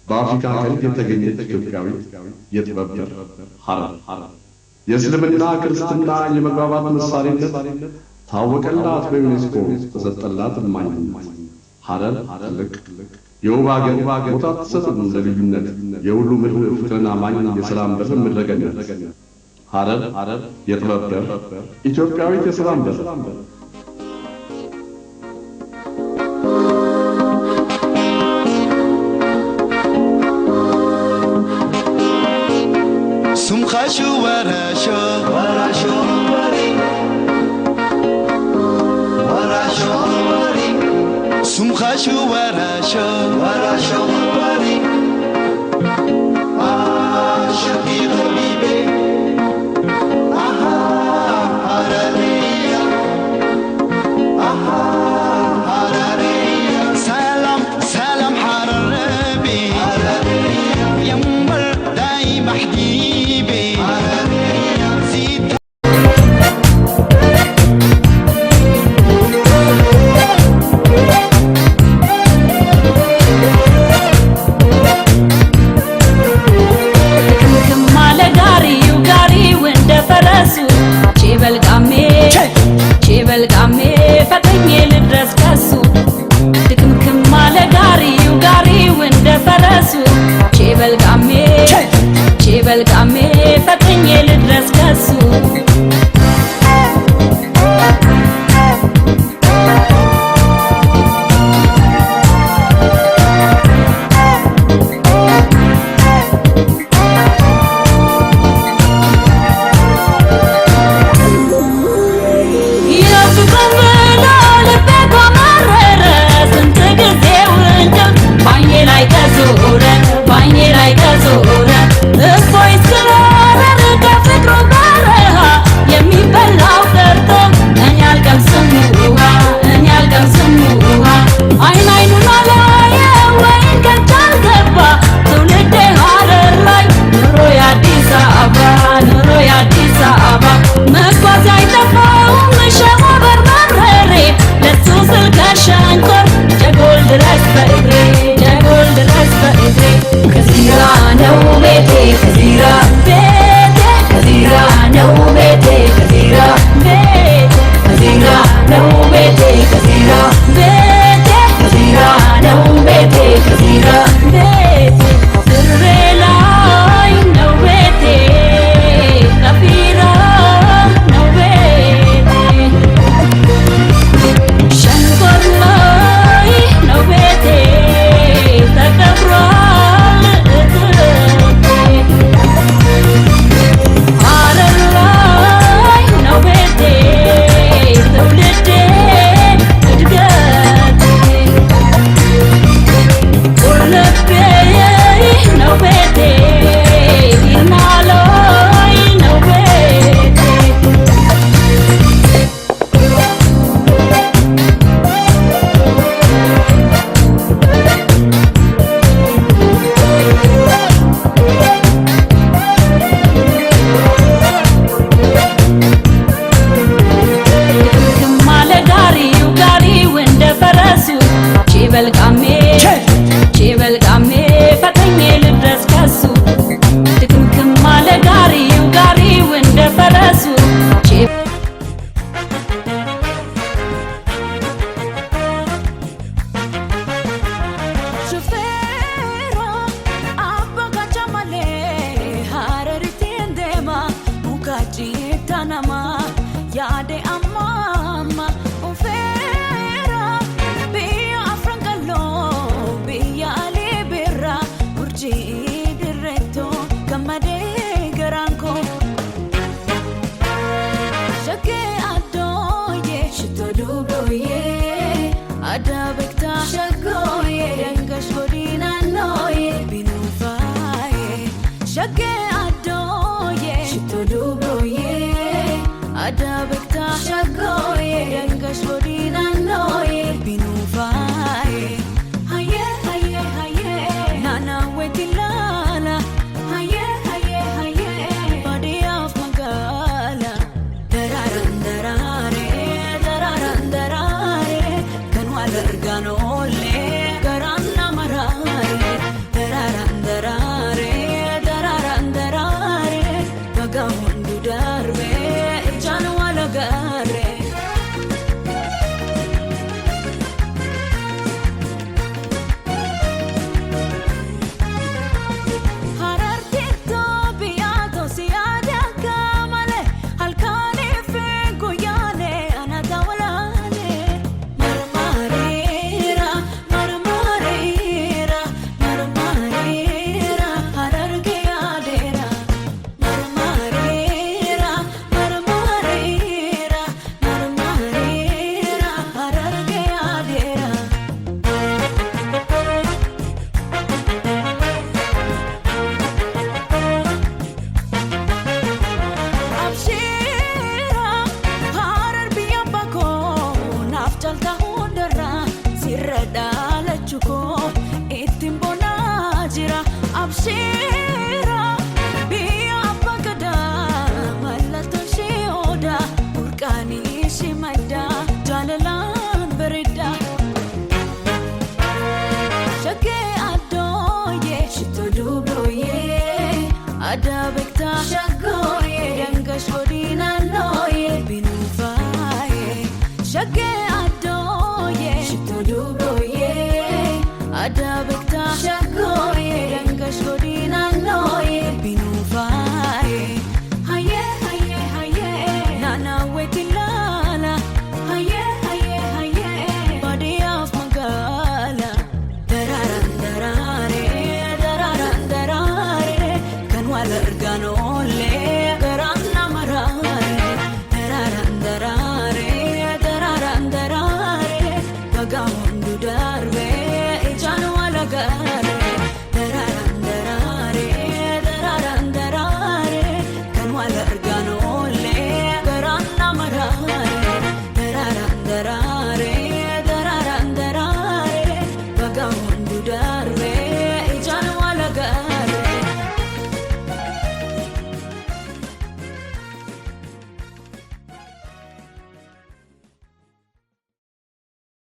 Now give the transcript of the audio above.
በአፍሪካ ቀንድ የተገኘች ኢትዮጵያዊት የጥበብ በር ሐረር የእስልምና ክርስትና የመግባባት ምሳሌነት ታወቀላት፣ በዩኔስኮ ተሰጠላት እማኝነት። ሐረር ትልቅ የውብ አገር ቦታ ተሰጥም ለልዩነት የሁሉ ምድር ፍቅርን አማኝ የሰላም በር ምድረገነት። ሐረር የጥበብ በር ኢትዮጵያዊት የሰላም በር سمخشو ورشو ورشو وري ورشو وري سمخشو ورشو ورشو وري عاشقي حبيبي حررية حررية سلام سلام حرربي حررية يمر دايما حبيبي Garana marare, garana shira biya bagada malato shioda urkani shimada jalalan berida shake adoye shitoduboye adabekta shagoye yangash godina loye binufaye shake adoye shitoduboye adabekta shagoye